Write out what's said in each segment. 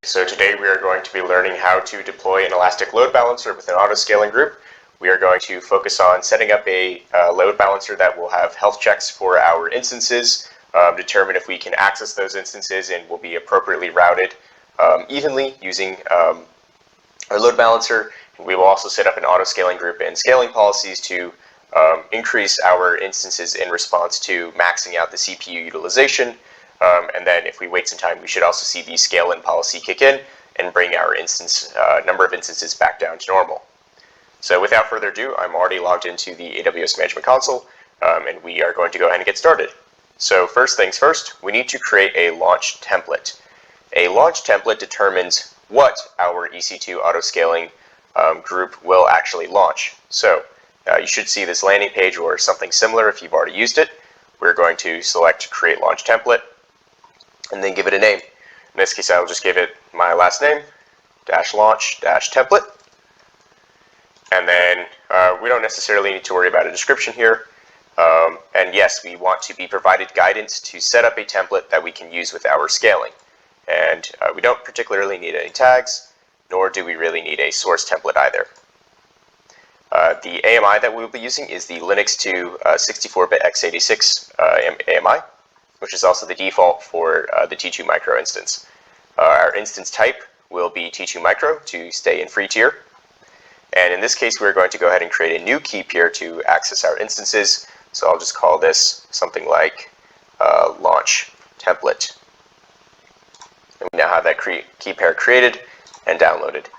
So today we are going to be learning how to deploy an elastic load balancer with an auto-scaling group. We are going to focus on setting up a load balancer that will have health checks for our instances, determine if we can access those instances and will be appropriately routed evenly using our load balancer. We will also set up an auto-scaling group and scaling policies to increase our instances in response to maxing out the CPU utilization. And then if we wait some time, we should also see the scale-in policy kick in and bring our number of instances back down to normal. So without further ado, I'm already logged into the AWS Management Console, and we are going to go ahead and get started. So first things first, we need to create a launch template. A launch template determines what our EC2 auto-scaling group will actually launch. So you should see this landing page or something similar if you've already used it. We're going to select Create Launch Template, and then give it a name. In this case, I will just give it my last name, -launch-template. And then we don't necessarily need to worry about a description here. And yes, we want to be provided guidance to set up a template that we can use with our scaling. And we don't particularly need any tags, nor do we really need a source template either. The AMI that we will be using is the Linux 2 64-bit x86 AMI, which is also the default for the T2 Micro instance. Our instance type will be T2 Micro to stay in free tier. And in this case, we're going to go ahead and create a new key pair to access our instances. So I'll just call this something like launch template. And we now have that key pair created and downloaded.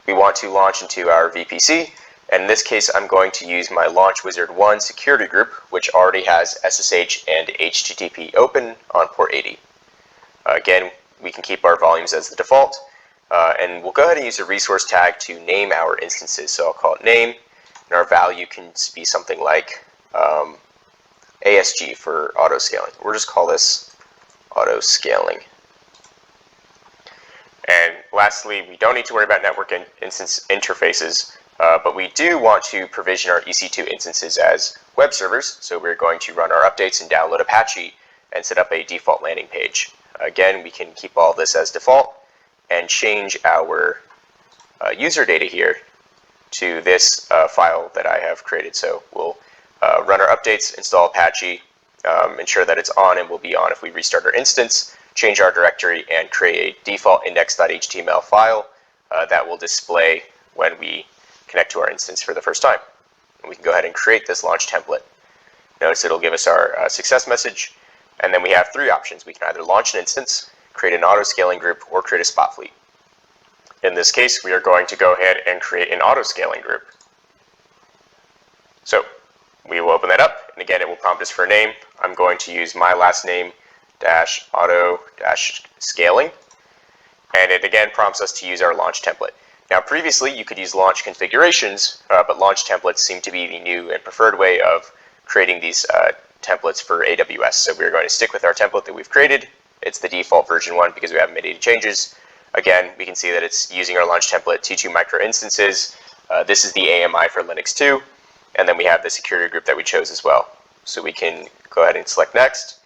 We want to launch into our VPC. And in this case, I'm going to use my Launch Wizard 1 security group, which already has SSH and HTTP open on port 80. Again, we can keep our volumes as the default. And we'll go ahead and use a resource tag to name our instances. So I'll call it name, and our value can be something like ASG for auto-scaling. We'll just call this auto-scaling. And lastly, we don't need to worry about network instance interfaces. But we do want to provision our EC2 instances as web servers, so we're going to run our updates and download Apache and set up a default landing page. Again, we can keep all this as default and change our user data here to this file that I have created. So we'll run our updates, install Apache, ensure that it's on and will be on if we restart our instance, change our directory, and create a default index.html file that will display when we connect to our instance for the first time. And we can go ahead and create this launch template. Notice it'll give us our success message, and then we have three options. We can either launch an instance, create an auto-scaling group, or create a spot fleet. In this case, we are going to go ahead and create an auto-scaling group. So we will open that up, and again, it will prompt us for a name. I'm going to use my last name -auto-scaling, and it again prompts us to use our launch template. Now, previously, you could use launch configurations, but launch templates seem to be the new and preferred way of creating these templates for AWS. So we're going to stick with our template that we've created. It's the default version 1 because we haven't made any changes. Again, we can see that it's using our launch template T2 Micro instances. This is the AMI for Linux 2. And then we have the security group that we chose as well. So we can go ahead and select Next,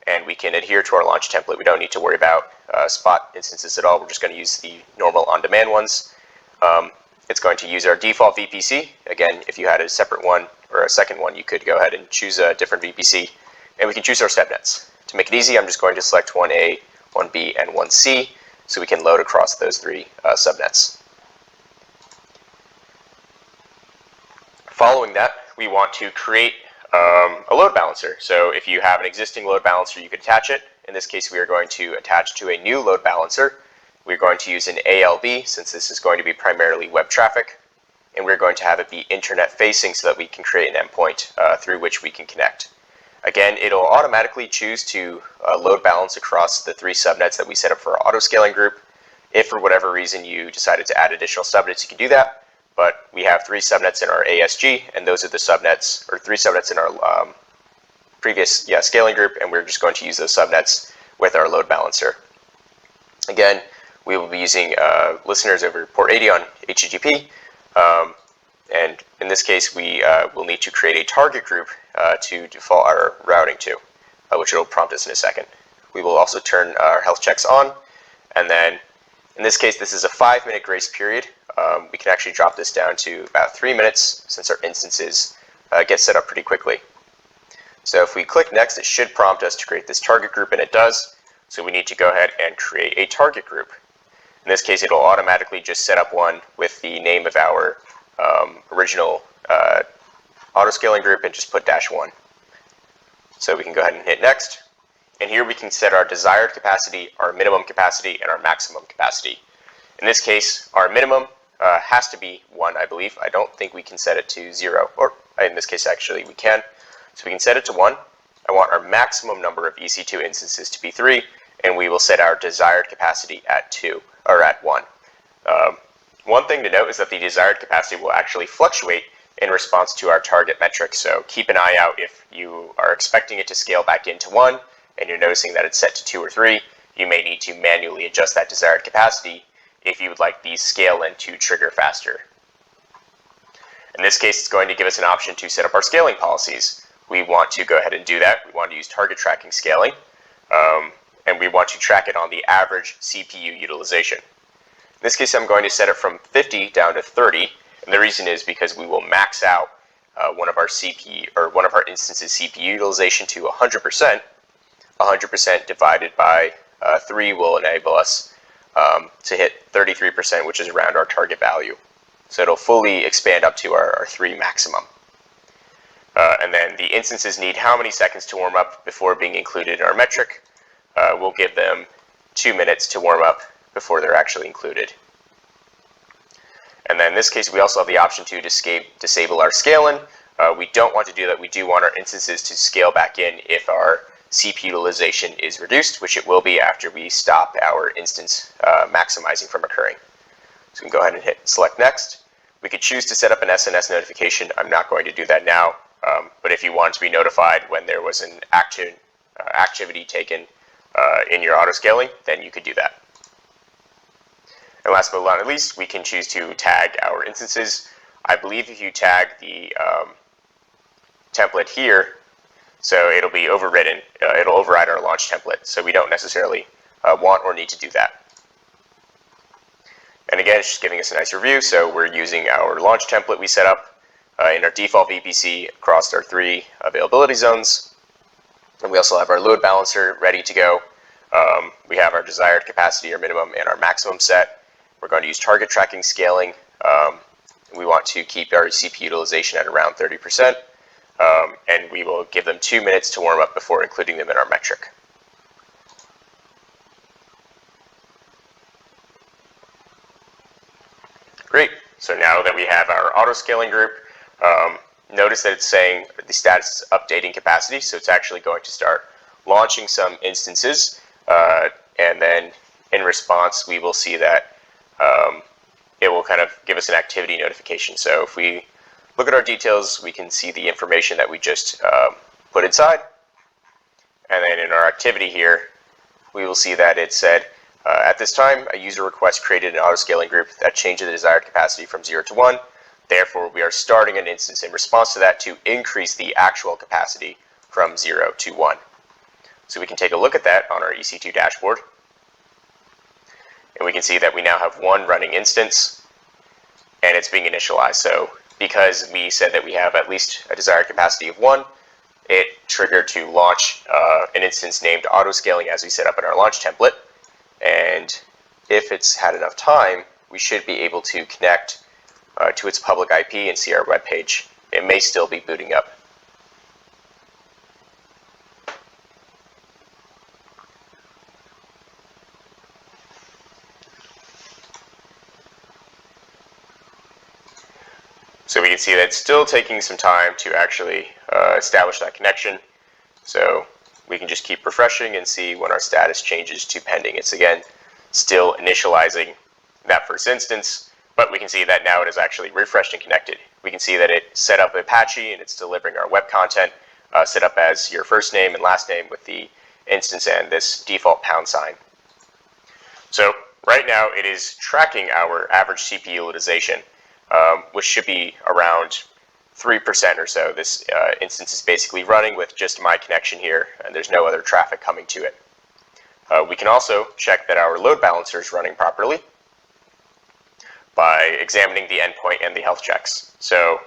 and we can adhere to our launch template. We don't need to worry about spot instances at all. We're just going to use the normal on-demand ones. It's going to use our default VPC. Again, if you had a separate one or a second one, you could go ahead and choose a different VPC. And we can choose our subnets. To make it easy, I'm just going to select 1A, 1B, and 1C so we can load across those three subnets. Following that, we want to create a load balancer. So if you have an existing load balancer, you could attach it. In this case, we are going to attach to a new load balancer. We're going to use an ALB since this is going to be primarily web traffic, and we're going to have it be internet facing so that we can create an endpoint through which we can connect. Again, it'll automatically choose to load balance across the three subnets that we set up for our auto-scaling group. If for whatever reason you decided to add additional subnets, you can do that, but we have three subnets in our ASG, and those are the subnets, or three subnets in our previous scaling group, and we're just going to use those subnets with our load balancer. Again, we will be using listeners over port 80 on HTTP, and in this case, we will need to create a target group to default our routing to, which will prompt us in a second. We will also turn our health checks on, and then In this case, this is a 5-minute grace period. We can actually drop this down to about 3 minutes since our instances get set up pretty quickly. So if we click next, it should prompt us to create this target group, and it does. So we need to go ahead and create a target group. In this case, it'll automatically just set up one with the name of our original autoscaling group and just put -1. So we can go ahead and hit next. And here we can set our desired capacity, our minimum capacity, and our maximum capacity. In this case, our minimum has to be 1, I believe. I don't think we can set it to 0, or in this case, actually, we can. So we can set it to 1. I want our maximum number of EC2 instances to be 3, and we will set our desired capacity at 2, or at 1. One thing to note is that the desired capacity will actually fluctuate in response to our target metric. So keep an eye out if you are expecting it to scale back into 1, and you're noticing that it's set to 2 or 3, you may need to manually adjust that desired capacity if you would like the scale in to trigger faster. In this case, it's going to give us an option to set up our scaling policies. We want to go ahead and do that. We want to use target tracking scaling, and we want to track it on the average CPU utilization. In this case, I'm going to set it from 50 down to 30, and the reason is because we will max out one of our instances CPU utilization to 100%. 100% divided by 3 will enable us to hit 33%, which is around our target value. So it'll fully expand up to our 3 maximum. And then the instances need how many seconds to warm up before being included in our metric. We'll give them 2 minutes to warm up before they're actually included. And then in this case, we also have the option to disable our scaling. We don't want to do that. We do want our instances to scale back in if our CPU utilization is reduced, which it will be after we stop our instance maximizing from occurring. So we can go ahead and hit select next. We could choose to set up an SNS notification. I'm not going to do that now, but if you want to be notified when there was an activity taken in your autoscaling, then you could do that. And last but not least, we can choose to tag our instances. I believe if you tag the template here, so it'll be overridden. It'll override our launch template, so we don't necessarily want or need to do that. And again, it's just giving us a nice review. So we're using our launch template we set up in our default VPC across our 3 availability zones. And we also have our load balancer ready to go. We have our desired capacity, our minimum, and our maximum set. We're going to use target tracking scaling. We want to keep our CPU utilization at around 30%. And we will give them 2 minutes to warm up before including them in our metric. Great. So now that we have our auto-scaling group, notice that it's saying the status is updating capacity. So it's actually going to start launching some instances. And then in response, we will see that it will kind of give us an activity notification. So if we look at our details, we can see the information that we just put inside. And then in our activity here, we will see that it said, at this time, a user request created an autoscaling group that changed the desired capacity from 0 to 1. Therefore, we are starting an instance in response to that to increase the actual capacity from 0 to 1. So we can take a look at that on our EC2 dashboard. And we can see that we now have 1 running instance, and it's being initialized. So because we said that we have at least a desired capacity of 1, it triggered to launch an instance named autoscaling as we set up in our launch template. And if it's had enough time, we should be able to connect to its public IP and see our web page. It may still be booting up. So we can see that it's still taking some time to actually establish that connection. So we can just keep refreshing and see when our status changes to pending. It's again still initializing that first instance, but we can see that now it is actually refreshed and connected. We can see that it set up Apache and it's delivering our web content set up as your first name and last name with the instance and this default £. So right now it is tracking our average CPU utilization, which should be around 3% or so. This instance is basically running with just my connection here, and there's no other traffic coming to it. We can also check that our load balancer is running properly by examining the endpoint and the health checks. So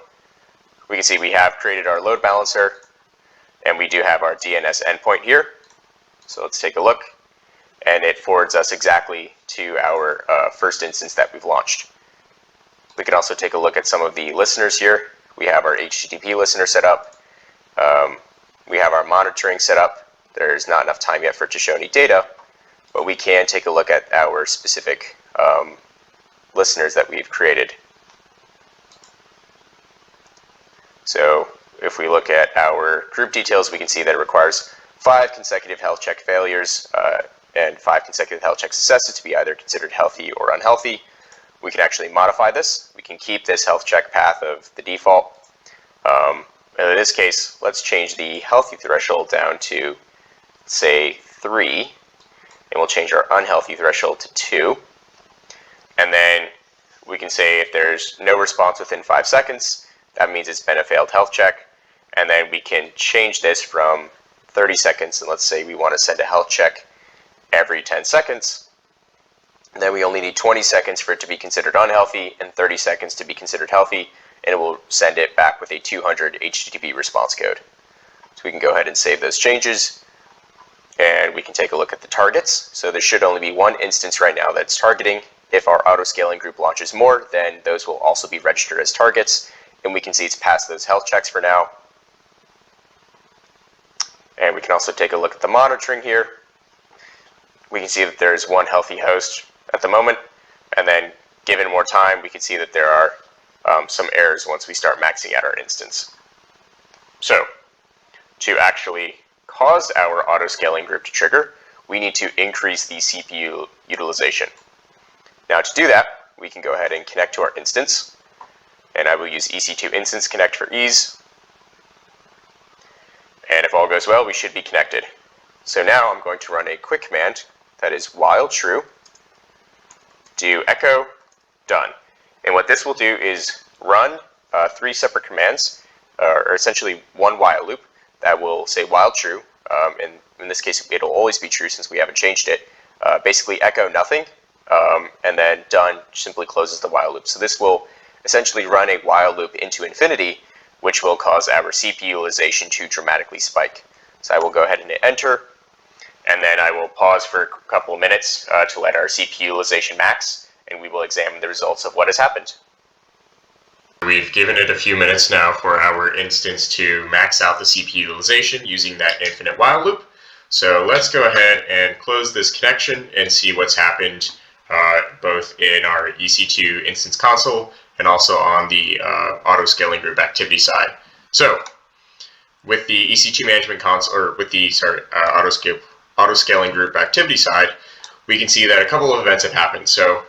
we can see we have created our load balancer, and we do have our DNS endpoint here. So let's take a look, and it forwards us exactly to our first instance that we've launched. We can also take a look at some of the listeners here. We have our HTTP listener set up. We have our monitoring set up. There's not enough time yet for it to show any data, but we can take a look at our specific listeners that we've created. So if we look at our group details, we can see that it requires 5 consecutive health check failures and 5 consecutive health check successes to be either considered healthy or unhealthy. We can actually modify this. We can keep this health check path of the default. In this case, let's change the healthy threshold down to, say, 3, and we'll change our unhealthy threshold to 2. And then we can say if there's no response within 5 seconds, that means it's been a failed health check. And then we can change this from 30 seconds, and let's say we want to send a health check every 10 seconds. And then we only need 20 seconds for it to be considered unhealthy and 30 seconds to be considered healthy, and it will send it back with a 200 HTTP response code. So we can go ahead and save those changes, and we can take a look at the targets. So there should only be one instance right now that's targeting. If our auto-scaling group launches more, then those will also be registered as targets, and we can see it's passed those health checks for now. And we can also take a look at the monitoring here. We can see that there's one healthy host at the moment, and then given more time, we can see that there are some errors once we start maxing out our instance. So to actually cause our auto-scaling group to trigger, we need to increase the CPU utilization. Now to do that, we can go ahead and connect to our instance, and I will use EC2 Instance Connect for ease. And if all goes well, we should be connected. So now I'm going to run a quick command that is while true, do echo done. And what this will do is run 3 separate commands, or essentially one while loop that will say while true. And in this case, it'll always be true since we haven't changed it. Basically echo nothing, and then done simply closes the while loop. So this will essentially run a while loop into infinity, which will cause our CPU utilization to dramatically spike. So I will go ahead and hit enter, and then I will pause for a couple of minutes to let our CPU utilization max, and we will examine the results of what has happened. We've given it a few minutes now for our instance to max out the CPU utilization using that infinite while loop. So let's go ahead and close this connection and see what's happened both in our EC2 instance console and also on the auto-scaling group activity side. So with the EC2 management console, or with the auto-scaling group activity side, we can see that a couple of events have happened. So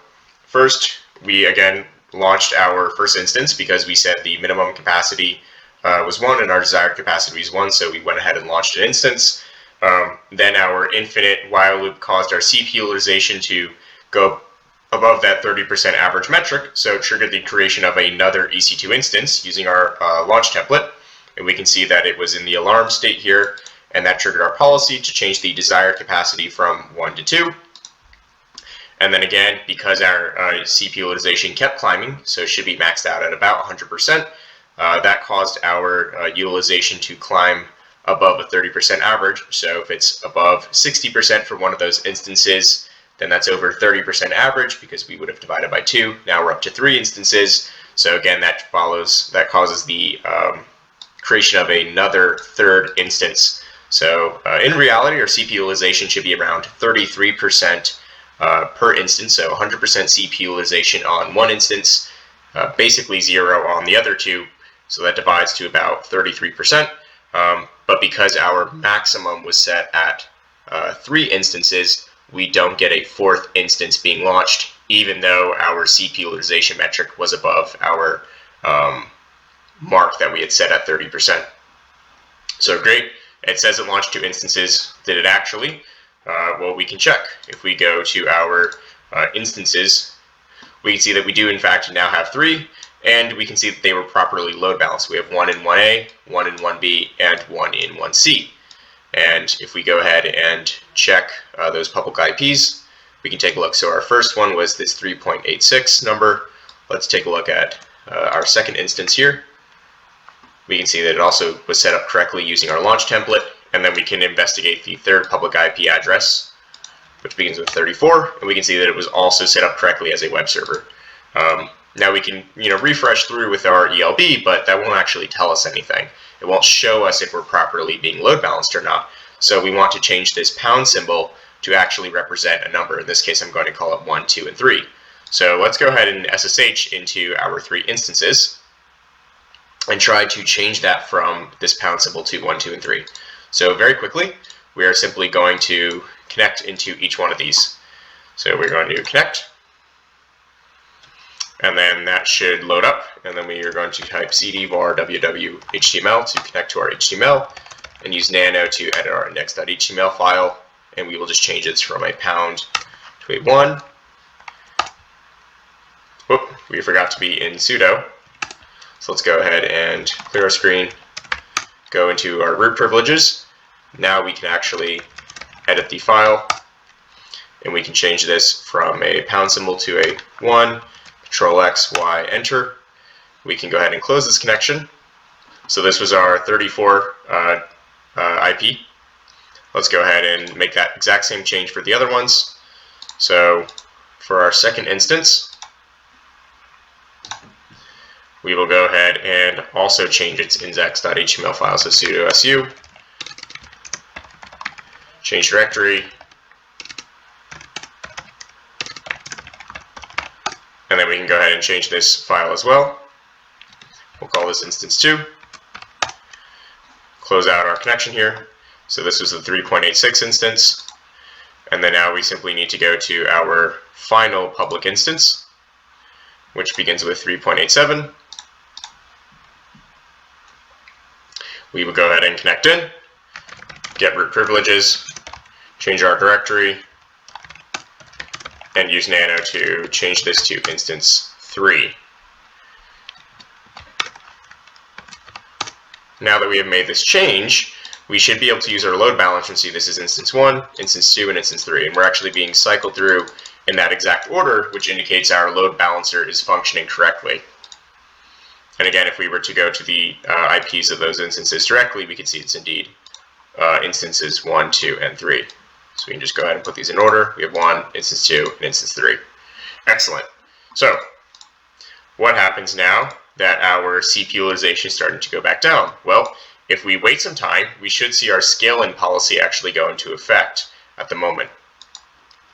first, we again launched our first instance because we said the minimum capacity was 1 and our desired capacity was 1, so we went ahead and launched an instance. Then our infinite while loop caused our CPU utilization to go above that 30% average metric, so it triggered the creation of another EC2 instance using our launch template. And we can see that it was in the alarm state here, and that triggered our policy to change the desired capacity from 1 to 2. And then again, because our CPU utilization kept climbing, so it should be maxed out at about 100%, that caused our utilization to climb above a 30% average. So if it's above 60% for one of those instances, then that's over 30% average because we would have divided by 2. Now we're up to 3 instances. So again, that causes the creation of another third instance. So in reality, our CPU utilization should be around 33% per instance. So 100% CPU utilization on one instance, basically 0 on the other 2. So that divides to about 33%. But because our maximum was set at 3 instances, we don't get a 4th instance being launched, even though our CPU utilization metric was above our mark that we had set at 30%. So great, it says it launched 2 instances. Did it actually? Well, we can check. If we go to our instances, we can see that we do in fact now have 3, and we can see that they were properly load balanced. We have 1 in 1A, 1 in 1B, and 1 in 1C. And if we go ahead and check those public IPs, we can take a look. So our first one was this 3.86 number. Let's take a look at our second instance here. We can see that it also was set up correctly using our launch template, and then we can investigate the third public IP address, which begins with 34, and we can see that it was also set up correctly as a web server. Now we can refresh through with our ELB, but that won't actually tell us anything. It won't show us if we're properly being load balanced or not. So we want to change this pound symbol to actually represent a number. In this case, I'm going to call it 1, 2, and 3. So let's go ahead and SSH into our 3 instances and try to change that from this pound symbol to 1, 2, and 3. So very quickly, we are simply going to connect into each one of these. So we're going to connect, and then that should load up, and then we are going to type cd var www html to connect to our HTML, and use nano to edit our index.html file, and we will just change this from a pound to a 1. Whoop, we forgot to be in sudo. So let's go ahead and clear our screen, go into our root privileges. Now we can actually edit the file, and we can change this from a pound symbol to a 1, Control X, Y, enter. We can go ahead and close this connection. So this was our 34 IP. Let's go ahead and make that exact same change for the other ones. So for our second instance, we will go ahead and also change its index.html file. So sudo su, change directory, and then we can go ahead and change this file as well. We'll call this instance 2. Close out our connection here. So this was the 3.86 instance. And then now we simply need to go to our final public instance, which begins with 3.87. We will go ahead and connect in, get root privileges, change our directory, and use nano to change this to instance 3. Now that we have made this change, we should be able to use our load balancer and see this is instance 1, instance 2, and instance 3. And we're actually being cycled through in that exact order, which indicates our load balancer is functioning correctly. And again, if we were to go to the IPs of those instances directly, we can see it's indeed instances 1, 2, and 3. So we can just go ahead and put these in order. We have 1, instance 2, and instance 3. Excellent. So what happens now that our CPU utilization is starting to go back down? Well, if we wait some time, we should see our scale-in policy actually go into effect at the moment.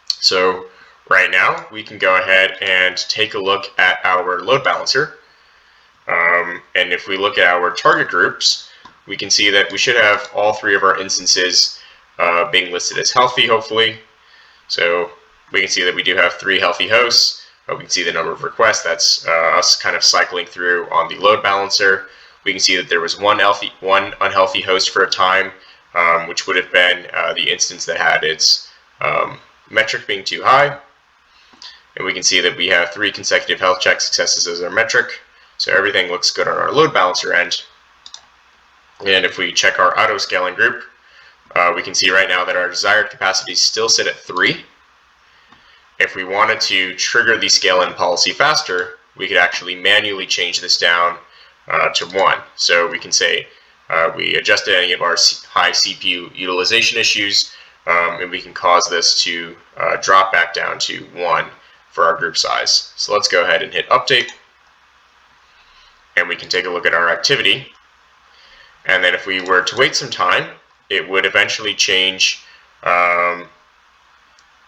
So right now, we can go ahead and take a look at our load balancer. And if we look at our target groups, we can see that we should have all 3 of our instances being listed as healthy, hopefully. So we can see that we do have 3 healthy hosts. We can see the number of requests. That's us kind of cycling through on the load balancer. We can see that there was one unhealthy host for a time, which would have been the instance that had its metric being too high. And we can see that we have 3 consecutive health check successes as our metric. So everything looks good on our load balancer end. And if we check our auto scaling group, we can see right now that our desired capacity still sit at 3. If we wanted to trigger the scale-in policy faster, we could actually manually change this down to 1. So we can say we adjusted any of our high CPU utilization issues, and we can cause this to drop back down to 1 for our group size. So let's go ahead and hit update, and we can take a look at our activity. And then if we were to wait some time, it would eventually change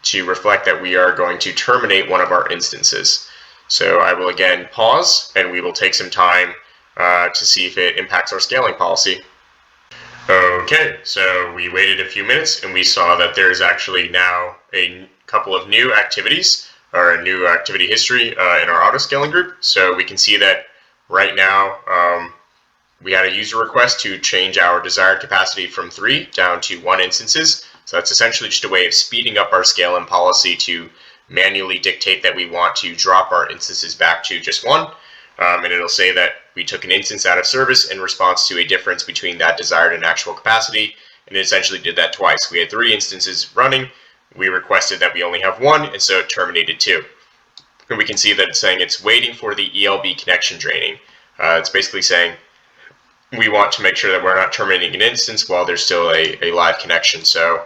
to reflect that we are going to terminate one of our instances. So I will again pause, and we will take some time to see if it impacts our scaling policy. Okay, so we waited a few minutes, and we saw that there's actually now a couple of new activities, or a new activity history in our auto scaling group. So we can see that right now we had a user request to change our desired capacity from 3 down to 1 instances. So that's essentially just a way of speeding up our scale-in policy to manually dictate that we want to drop our instances back to just 1. And it'll say that we took an instance out of service in response to a difference between that desired and actual capacity, and it essentially did that twice. We had 3 instances running. We requested that we only have 1, and so it terminated 2. And we can see that it's saying it's waiting for the ELB connection draining. It's basically saying we want to make sure that we're not terminating an instance while there's still a live connection. So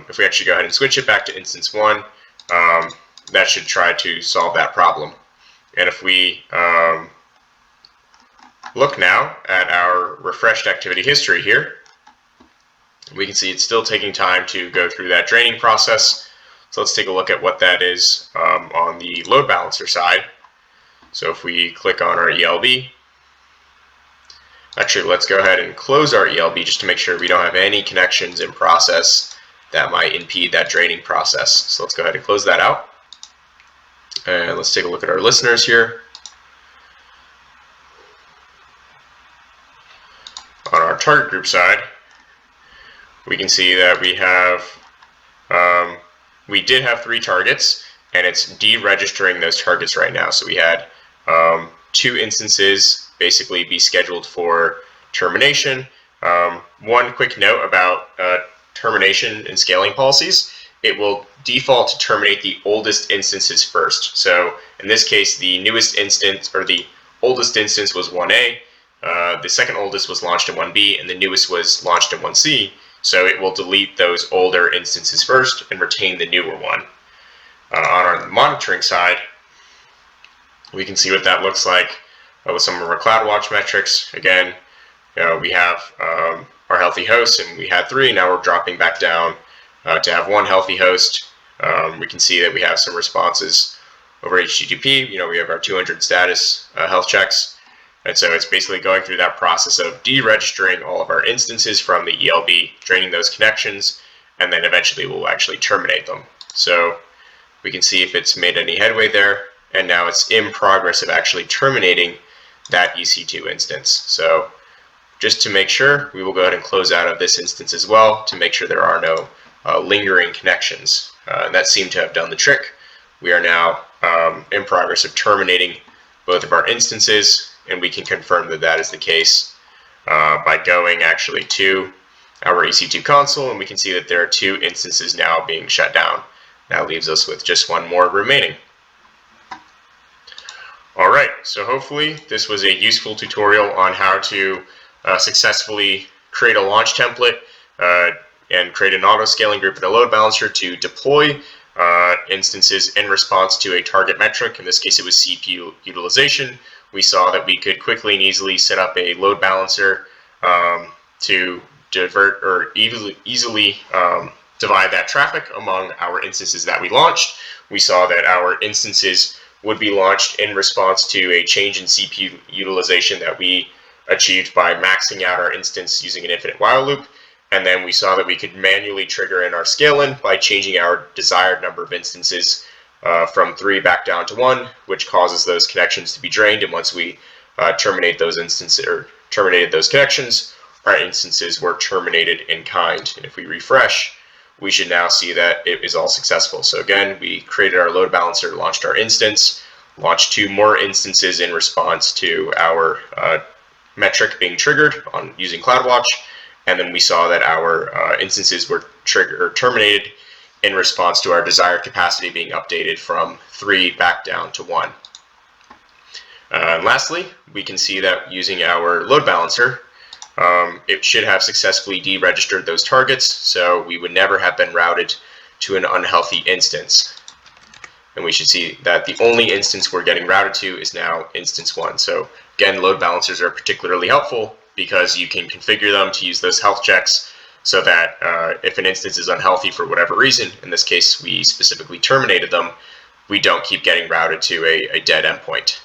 if we actually go ahead and switch it back to instance 1, that should try to solve that problem. And if we look now at our refreshed activity history here, we can see it's still taking time to go through that draining process. So let's take a look at what that is on the load balancer side. So if we click on our ELB, actually let's go ahead and close our ELB just to make sure we don't have any connections in process that might impede that draining process. So let's go ahead and close that out. And let's take a look at our listeners here. On our target group side, we can see that we did have 3 targets, and it's deregistering those targets right now. So we had 2 instances basically be scheduled for termination. One quick note about termination and scaling policies: it will default to terminate the oldest instances first. So in this case, the newest instance, or the oldest instance, was 1A. The second oldest was launched in 1B, and the newest was launched in 1C. So it will delete those older instances first and retain the newer one. On our monitoring side, we can see what that looks like with some of our CloudWatch metrics. Again, we have our healthy hosts, and we had 3. Now we're dropping back down to have 1 healthy host. We can see that we have some responses over HTTP. We have our 200 status health checks. And so it's basically going through that process of deregistering all of our instances from the ELB, draining those connections, and then eventually we'll actually terminate them. So we can see if it's made any headway there, and now it's in progress of actually terminating that EC2 instance. So just to make sure, we will go ahead and close out of this instance as well to make sure there are no lingering connections. That seemed to have done the trick. We are now in progress of terminating both of our instances, and we can confirm that that is the case by going actually to our EC2 console, and we can see that there are 2 instances now being shut down. That leaves us with just 1 more remaining. All right, so hopefully this was a useful tutorial on how to successfully create a launch template and create an auto-scaling group and a load balancer to deploy instances in response to a target metric. In this case, it was CPU utilization. We saw that we could quickly and easily set up a load balancer to divert or easily divide that traffic among our instances that we launched. We saw that our instances would be launched in response to a change in CPU utilization that we achieved by maxing out our instance using an infinite while loop. And then we saw that we could manually trigger in our scale-in by changing our desired number of instances from 3 back down to 1, which causes those connections to be drained. And once we terminate those instances, or terminated those connections, our instances were terminated in kind. And if we refresh, we should now see that it is all successful. So again, we created our load balancer, launched our instance, launched 2 more instances in response to our metric being triggered on using CloudWatch, and then we saw that our instances were terminated in response to our desired capacity being updated from 3 back down to 1. And lastly, we can see that using our load balancer, it should have successfully deregistered those targets, so we would never have been routed to an unhealthy instance. And we should see that the only instance we're getting routed to is now instance 1. So again, load balancers are particularly helpful because you can configure them to use those health checks so that if an instance is unhealthy for whatever reason, in this case we specifically terminated them, we don't keep getting routed to a dead endpoint.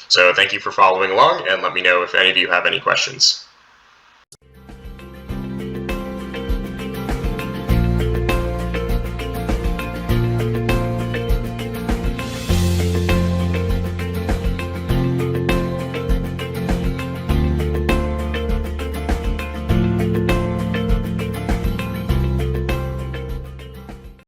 So thank you for following along, and let me know if any of you have any questions.